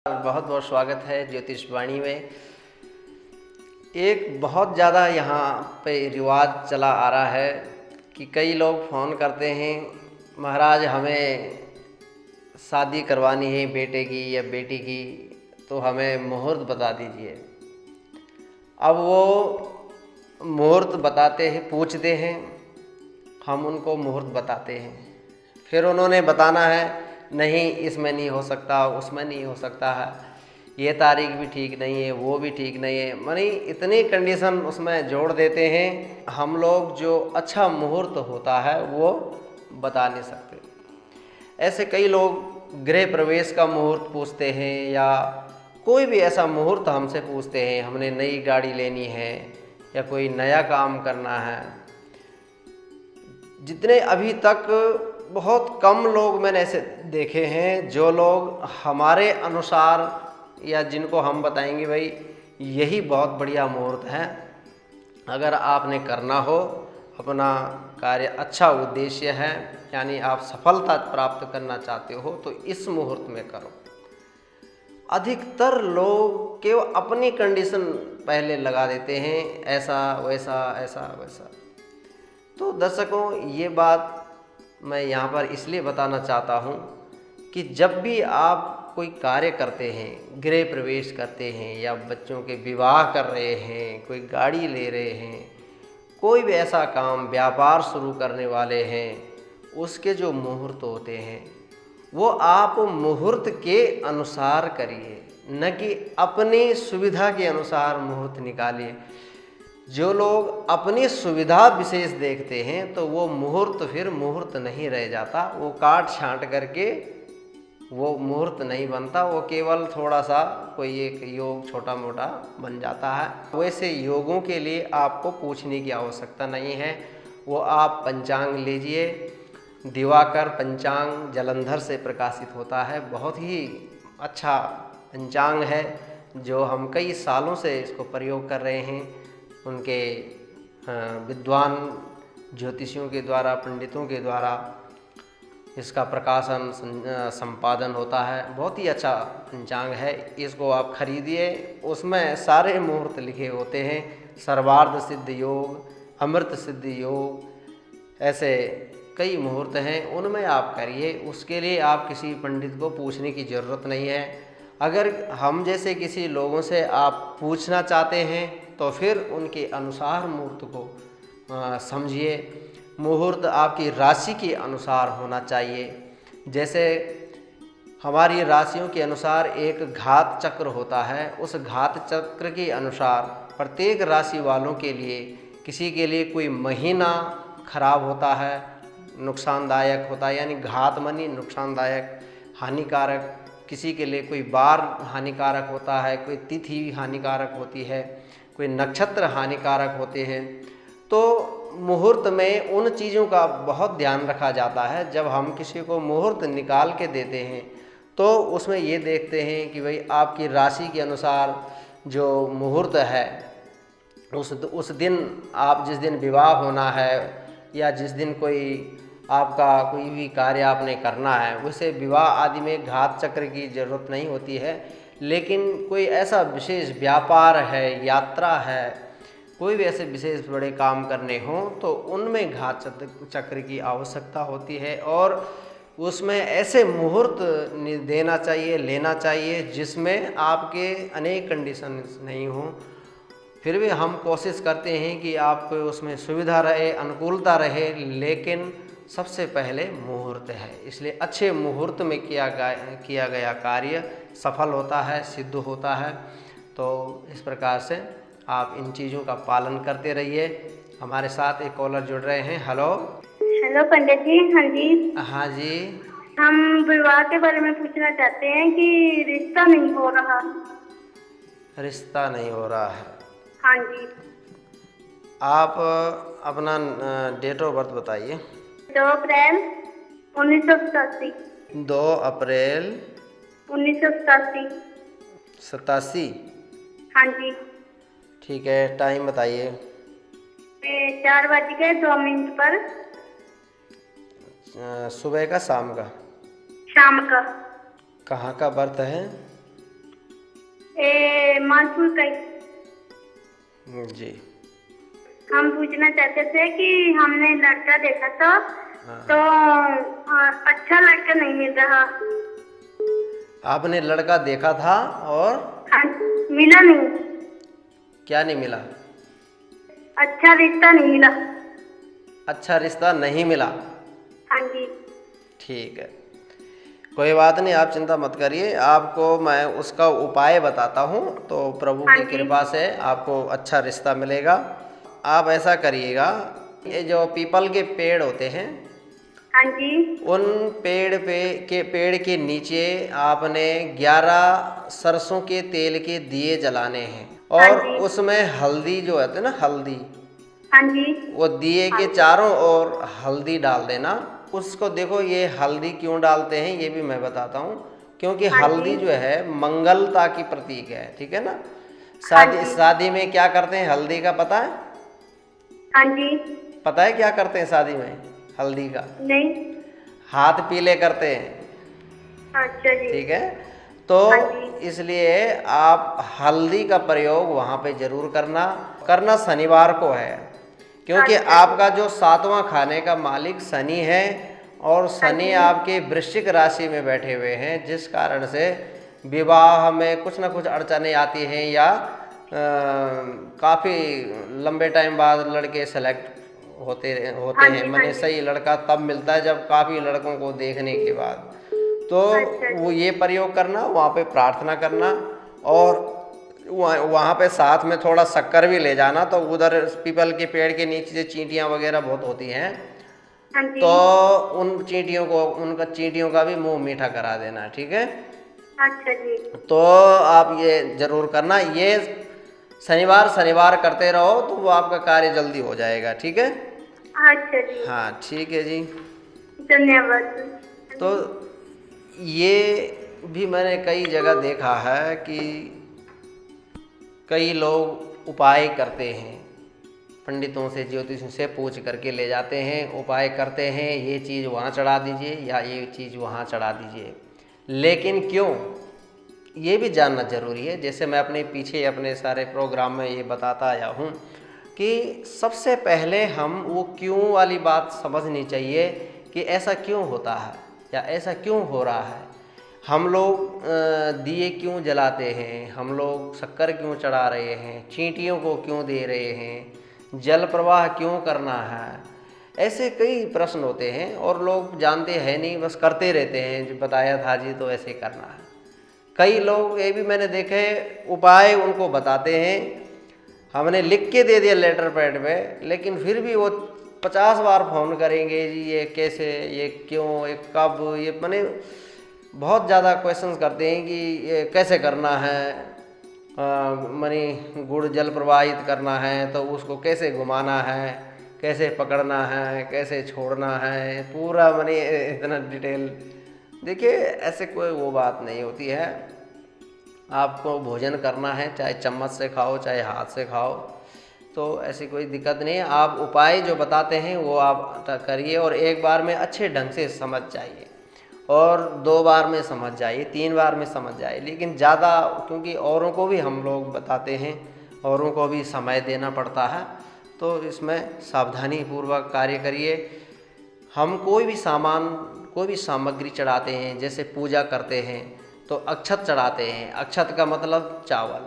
बहुत बहुत स्वागत है ज्योतिष वाणी में। एक बहुत ज़्यादा यहाँ पे रिवाज चला आ रहा है कि कई लोग फ़ोन करते हैं, महाराज हमें शादी करवानी है बेटे की या बेटी की, तो हमें मुहूर्त बता दीजिए। अब वो मुहूर्त बताते हैं, पूछते हैं, हम उनको मुहूर्त बताते हैं, फिर उन्होंने बताना है नहीं इसमें नहीं हो सकता, उसमें नहीं हो सकता है, ये तारीख भी ठीक नहीं है, वो भी ठीक नहीं है, मानी इतनी कंडीशन उसमें जोड़ देते हैं। हम लोग जो अच्छा मुहूर्त होता है वो बता नहीं सकते। ऐसे कई लोग गृह प्रवेश का मुहूर्त पूछते हैं या कोई भी ऐसा मुहूर्त हमसे पूछते हैं, हमने नई गाड़ी लेनी है या कोई नया काम करना है। जितने अभी तक बहुत कम लोग मैंने ऐसे देखे हैं जो लोग हमारे अनुसार या जिनको हम बताएंगे भाई यही बहुत बढ़िया मुहूर्त है, अगर आपने करना हो, अपना कार्य अच्छा उद्देश्य है, यानी आप सफलता प्राप्त करना चाहते हो तो इस मुहूर्त में करो। अधिकतर लोग केवल अपनी कंडीशन पहले लगा देते हैं, ऐसा वैसा ऐसा वैसा। तो दर्शकों, ये बात मैं यहाँ पर इसलिए बताना चाहता हूँ कि जब भी आप कोई कार्य करते हैं, गृह प्रवेश करते हैं या बच्चों के विवाह कर रहे हैं, कोई गाड़ी ले रहे हैं, कोई भी ऐसा काम, व्यापार शुरू करने वाले हैं, उसके जो मुहूर्त होते हैं वो आप मुहूर्त के अनुसार करिए, न कि अपनी सुविधा के अनुसार मुहूर्त निकालिए। जो लोग अपनी सुविधा विशेष देखते हैं तो वो मुहूर्त फिर मुहूर्त नहीं रह जाता, वो काट छांट करके वो मुहूर्त नहीं बनता, वो केवल थोड़ा सा कोई एक योग छोटा मोटा बन जाता है। वैसे योगों के लिए आपको पूछने की आवश्यकता नहीं है, वो आप पंचांग लीजिए। दिवाकर पंचांग जालंधर से प्रकाशित होता है, बहुत ही अच्छा पंचांग है जो हम कई सालों से इसको प्रयोग कर रहे हैं। उनके विद्वान ज्योतिषियों के द्वारा, पंडितों के द्वारा इसका प्रकाशन संपादन होता है। बहुत ही अच्छा पंचांग है, इसको आप खरीदिए। उसमें सारे मुहूर्त लिखे होते हैं, सर्वार्थ सिद्ध योग, अमृत सिद्ध योग, ऐसे कई मुहूर्त हैं, उनमें आप करिए। उसके लिए आप किसी पंडित को पूछने की ज़रूरत नहीं है। अगर हम जैसे किसी लोगों से आप पूछना चाहते हैं तो फिर उनके अनुसार मुहूर्त को समझिए। मुहूर्त आपकी राशि के अनुसार होना चाहिए। जैसे हमारी राशियों के अनुसार एक घात चक्र होता है, उस घात चक्र के अनुसार प्रत्येक राशि वालों के लिए, किसी के लिए कोई महीना खराब होता है, नुकसानदायक होता है, यानी घात मनी नुकसानदायक, हानिकारक। किसी के लिए कोई बार हानिकारक होता है, कोई तिथि हानिकारक होती है, कोई नक्षत्र हानिकारक होते हैं। तो मुहूर्त में उन चीज़ों का बहुत ध्यान रखा जाता है। जब हम किसी को मुहूर्त निकाल के देते हैं तो उसमें ये देखते हैं कि भाई आपकी राशि के अनुसार जो मुहूर्त है, उस दिन आप जिस दिन विवाह होना है या जिस दिन कोई आपका कोई भी कार्य आपने करना है, उसे विवाह आदि में घात चक्र की ज़रूरत नहीं होती है। लेकिन कोई ऐसा विशेष व्यापार है, यात्रा है, कोई भी ऐसे विशेष बड़े काम करने हों तो उनमें घात चक्र की आवश्यकता होती है, और उसमें ऐसे मुहूर्त देना चाहिए, लेना चाहिए जिसमें आपके अनेक कंडीशन नहीं हों। फिर भी हम कोशिश करते हैं कि आपको उसमें सुविधा रहे, अनुकूलता रहे, लेकिन सबसे पहले मुहूर्त है। इसलिए अच्छे मुहूर्त में किया गया कार्य सफल होता है, सिद्ध होता है। तो इस प्रकार से आप इन चीज़ों का पालन करते रहिए। हमारे साथ एक कॉलर जुड़ रहे हैं। हेलो हेलो पंडित जी। हाँ जी। हाँ जी, हम विवाह के बारे में पूछना चाहते हैं कि रिश्ता नहीं हो रहा। रिश्ता नहीं हो रहा है। हाँ जी। आप अपना डेट ऑफ बर्थ बताइए। 2 अप्रैल 1987। 2 अप्रैल 1987। 87। हाँ जी। ठीक है, टाइम बताइए। 4:02 पर। सुबह का, शाम का? शाम का। कहाँ का बर्थ है? मानपुर का जी। हम पूछना चाहते थे कि हमने लड़का देखा था हाँ। तो अच्छा लड़का नहीं मिल रहा। आपने लड़का देखा था और हाँ, मिला नहीं। क्या नहीं मिला? अच्छा रिश्ता नहीं मिला। अच्छा रिश्ता नहीं मिला। हाँ जी। ठीक है, कोई बात नहीं, आप चिंता मत करिए, आपको मैं उसका उपाय बताता हूँ। तो प्रभु हाँ की जी। कृपा से आपको अच्छा रिश्ता मिलेगा। आप ऐसा करिएगा, ये जो पीपल के पेड़ होते हैं, हाँ जी। उन पेड़ के नीचे आपने 11 सरसों के तेल के दिए जलाने हैं हाँ और जी। उसमें हल्दी जो है ना, हल्दी, हाँ जी। वो दिए के चारों ओर हल्दी डाल देना। उसको देखो, ये हल्दी क्यों डालते हैं ये भी मैं बताता हूँ। क्योंकि हाँ जी। हल्दी जो है मंगलता की प्रतीक है, ठीक है ना। हाँ शादी जी। शादी में क्या करते हैं हल्दी का, पता है? हाँ जी। पता है क्या करते हैं शादी में हल्दी का? नहीं। हाथ पीले करते हैं, अच्छा जी। ठीक है। तो हाँ जी। इसलिए आप हल्दी का प्रयोग वहाँ पे जरूर करना। करना शनिवार को है, क्योंकि अच्छा जी। आपका जो 7वां खाने का मालिक शनि है और हाँ शनि जी। आपके वृश्चिक राशि में बैठे हुए हैं, जिस कारण से विवाह में कुछ ना कुछ अड़चनें आती हैं या काफ़ी लंबे टाइम बाद लड़के सेलेक्ट होते होते हाँ हैं। जी। हाँ मैंने जी। सही लड़का तब मिलता है जब काफ़ी लड़कों को देखने के बाद। तो अच्छा वो जी। ये प्रयोग करना, वहाँ पे प्रार्थना करना और वहाँ पे साथ में थोड़ा शक्कर भी ले जाना। तो उधर पीपल के पेड़ के नीचे से चींटियाँ वगैरह बहुत होती हैं, हाँ जी। तो उनका चींटियों का भी मुंह मीठा करा देना, ठीक है। अच्छा जी। तो आप ये जरूर करना, ये शनिवार शनिवार करते रहो तो वो आपका कार्य जल्दी हो जाएगा, ठीक है। अच्छा जी। हाँ ठीक है जी। धन्यवाद। तो ये भी मैंने कई जगह देखा है कि कई लोग उपाय करते हैं, पंडितों से ज्योतिषों से पूछ करके ले जाते हैं, उपाय करते हैं, ये चीज़ वहाँ चढ़ा दीजिए या ये चीज़ वहाँ चढ़ा दीजिए। लेकिन क्यों, ये भी जानना ज़रूरी है। जैसे मैं अपने पीछे अपने सारे प्रोग्राम में ये बताता आया हूँ कि सबसे पहले हम वो क्यों वाली बात समझनी चाहिए कि ऐसा क्यों होता है या ऐसा क्यों हो रहा है। हम लोग दिए क्यों जलाते हैं, हम लोग शक्कर क्यों चढ़ा रहे हैं, चींटियों को क्यों दे रहे हैं, जल प्रवाह क्यों करना है, ऐसे कई प्रश्न होते हैं और लोग जानते हैं नहीं, बस करते रहते हैं, जो बताया था जी तो ऐसे करना है। कई लोग ये भी मैंने देखे, उपाय उनको बताते हैं, हमने लिख के दे दिया लेटर पैड पे, लेकिन फिर भी वो 50 बार फ़ोन करेंगे, जी ये कैसे, ये क्यों, ये कब, ये मैंने बहुत ज़्यादा क्वेश्चंस करते हैं कि ये कैसे करना है। मनी गुड़ जल प्रवाहित करना है तो उसको कैसे घुमाना है, कैसे पकड़ना है, कैसे छोड़ना है, पूरा मनी इतना डिटेल। देखिए ऐसे कोई वो बात नहीं होती है। आपको भोजन करना है, चाहे चम्मच से खाओ चाहे हाथ से खाओ, तो ऐसी कोई दिक्कत नहीं है। आप उपाय जो बताते हैं वो आप करिए और एक बार में अच्छे ढंग से समझ जाइए और 2 बार में समझ जाइए, 3 बार में समझ जाइए, लेकिन ज़्यादा, क्योंकि औरों को भी हम लोग बताते हैं, औरों को भी समय देना पड़ता है, तो इसमें सावधानी पूर्वक कार्य करिए। हम कोई भी सामग्री चढ़ाते हैं, जैसे पूजा करते हैं तो अक्षत चढ़ाते हैं। अक्षत का मतलब चावल।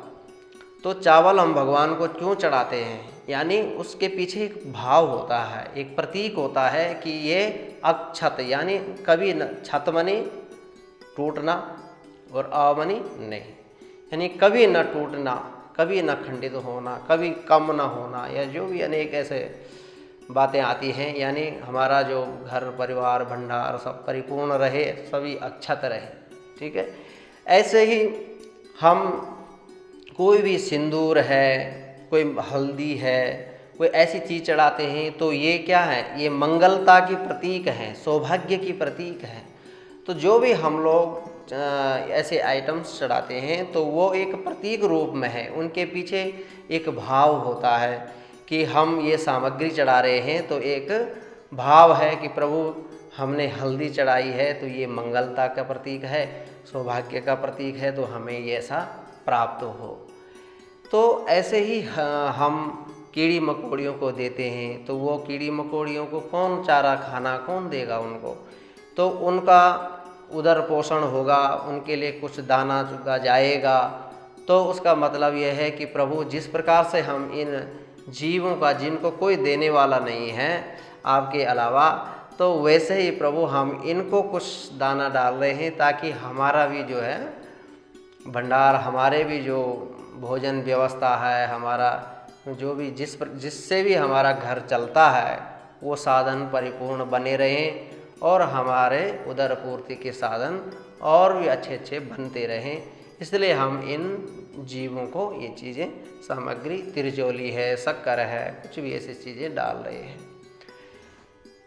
तो चावल हम भगवान को क्यों चढ़ाते हैं, यानी उसके पीछे एक भाव होता है, एक प्रतीक होता है कि ये अक्षत, यानी कभी न, छत मनी टूटना और अमनी नहीं, यानी कभी न टूटना, कभी न खंडित होना, कभी कम न होना, या जो भी अनेक ऐसे बातें आती हैं, यानी हमारा जो घर परिवार भंडार सब परिपूर्ण रहे, सभी अक्षत रहे, ठीक है। ऐसे ही हम कोई भी सिंदूर है, कोई हल्दी है, कोई ऐसी चीज़ चढ़ाते हैं तो ये क्या है, ये मंगलता की प्रतीक हैं, सौभाग्य की प्रतीक हैं। तो जो भी हम लोग ऐसे आइटम्स चढ़ाते हैं तो वो एक प्रतीक रूप में है, उनके पीछे एक भाव होता है कि हम ये सामग्री चढ़ा रहे हैं, तो एक भाव है कि प्रभु हमने हल्दी चढ़ाई है तो ये मंगलता का प्रतीक है, सौभाग्य का प्रतीक है, तो हमें ये ऐसा प्राप्त हो। तो ऐसे ही हम कीड़ी मकोड़ियों को देते हैं, तो वो कीड़ी मकोड़ियों को कौन चारा खाना कौन देगा उनको, तो उनका उदर पोषण होगा, उनके लिए कुछ दाना चुगा जाएगा। तो उसका मतलब यह है कि प्रभु जिस प्रकार से हम इन जीवों का, जिनको कोई देने वाला नहीं है आपके अलावा, तो वैसे ही प्रभु हम इनको कुछ दाना डाल रहे हैं ताकि हमारा भी जो है भंडार, हमारे भी जो भोजन व्यवस्था है, हमारा जो भी जिससे भी हमारा घर चलता है वो साधन परिपूर्ण बने रहें और हमारे उदर पूर्ति के साधन और भी अच्छे अच्छे बनते रहें। इसलिए हम इन जीवों को ये चीज़ें, सामग्री तिरजोली है, शक्कर है, कुछ भी ऐसी चीज़ें डाल रहे हैं।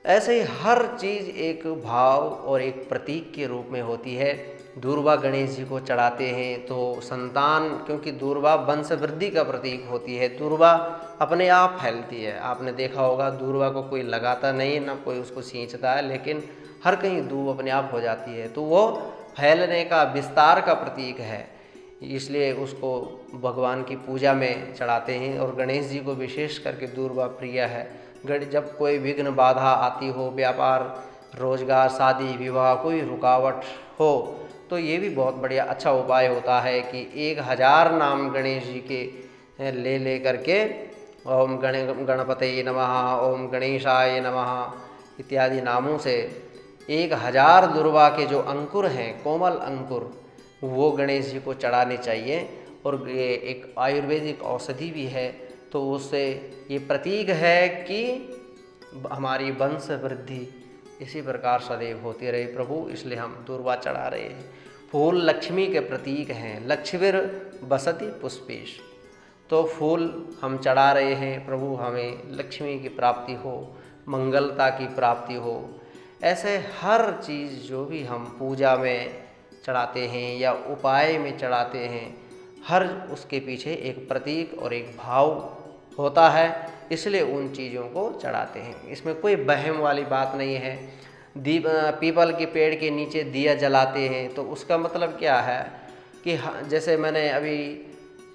ऐसे ही हर चीज़ एक भाव और एक प्रतीक के रूप में होती है। दूर्वा गणेश जी को चढ़ाते हैं तो संतान, क्योंकि दूर्वा वंश वृद्धि का प्रतीक होती है। दूर्वा अपने आप फैलती है, आपने देखा होगा दूर्वा को कोई लगाता नहीं, ना कोई उसको सींचता है, लेकिन हर कहीं दूब अपने आप हो जाती है। तो वो फैलने का, विस्तार का प्रतीक है, इसलिए उसको भगवान की पूजा में चढ़ाते हैं। और गणेश जी को विशेष करके दूर्वा प्रिय है। जब कोई विघ्न बाधा आती हो, व्यापार रोजगार, शादी विवाह, कोई रुकावट हो, तो ये भी बहुत बढ़िया अच्छा उपाय होता है कि 1000 नाम गणेश जी के ले करके ओम गणपते नमः, ओम गणेशाय नमः इत्यादि नामों से 1000 दुर्वा के जो अंकुर हैं, कोमल अंकुर, वो गणेश जी को चढ़ाने चाहिए। और ये एक आयुर्वेदिक औषधि भी है, तो उससे ये प्रतीक है कि हमारी वंश वृद्धि इसी प्रकार सदैव होती रहे प्रभु, इसलिए हम दूर्वा चढ़ा रहे हैं। फूल लक्ष्मी के प्रतीक हैं, लक्ष्मीर बसति पुष्पेश, तो फूल हम चढ़ा रहे हैं प्रभु, हमें लक्ष्मी की प्राप्ति हो, मंगलता की प्राप्ति हो। ऐसे हर चीज़ जो भी हम पूजा में चढ़ाते हैं या उपाय में चढ़ाते हैं, हर उसके पीछे एक प्रतीक और एक भाव होता है, इसलिए उन चीज़ों को चढ़ाते हैं। इसमें कोई वहम वाली बात नहीं है। पीपल के पेड़ के नीचे दिया जलाते हैं, तो उसका मतलब क्या है कि जैसे मैंने अभी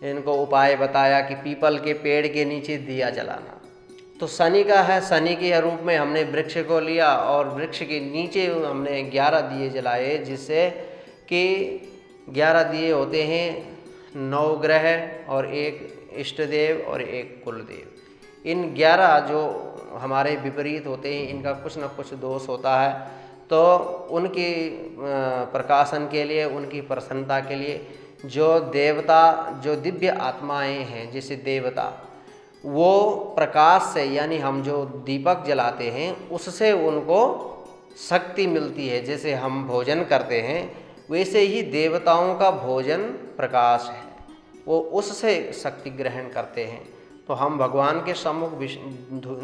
इनको उपाय बताया कि पीपल के पेड़ के नीचे दिया जलाना, तो शनि का है, शनि के रूप में हमने वृक्ष को लिया और वृक्ष के नीचे हमने 11 दिए जलाए, जिससे कि 11 दिए होते हैं 9 ग्रह और एक इष्ट देव और एक कुलदेव। इन 11 जो हमारे विपरीत होते हैं, इनका कुछ न कुछ दोष होता है, तो उनकी प्रकाशन के लिए, उनकी प्रसन्नता के लिए जो देवता, जो दिव्य आत्माएं हैं, जैसे देवता, वो प्रकाश से, यानी हम जो दीपक जलाते हैं उससे उनको शक्ति मिलती है। जैसे हम भोजन करते हैं वैसे ही देवताओं का भोजन प्रकाश है, वो उससे शक्ति ग्रहण करते हैं। तो हम भगवान के सम्मुख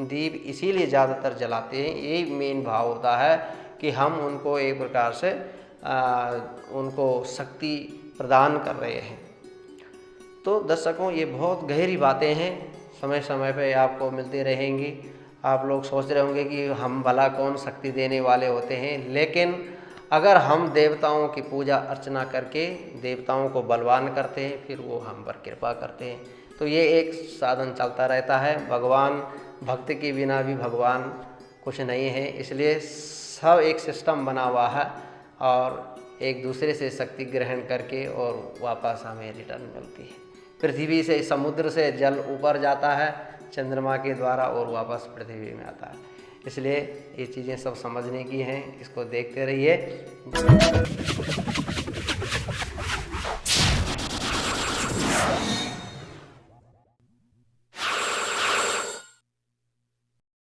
दीप इसीलिए ज़्यादातर जलाते हैं, यही मेन भाव होता है कि हम उनको एक प्रकार से उनको शक्ति प्रदान कर रहे हैं। तो दर्शकों, ये बहुत गहरी बातें हैं, समय समय पे आपको मिलती रहेंगी। आप लोग सोच रहे होंगे कि हम भला कौन शक्ति देने वाले होते हैं, लेकिन अगर हम देवताओं की पूजा अर्चना करके देवताओं को बलवान करते हैं, फिर वो हम पर कृपा करते हैं। तो ये एक साधन चलता रहता है। भगवान, भक्ति के बिना भी भगवान कुछ नहीं है, इसलिए सब एक सिस्टम बना हुआ है और एक दूसरे से शक्ति ग्रहण करके और वापस हमें रिटर्न मिलती है। पृथ्वी से, समुद्र से जल ऊपर जाता है चंद्रमा के द्वारा और वापस पृथ्वी में आता है। इसलिए ये चीज़ें सब समझने की हैं, इसको देखते रहिए।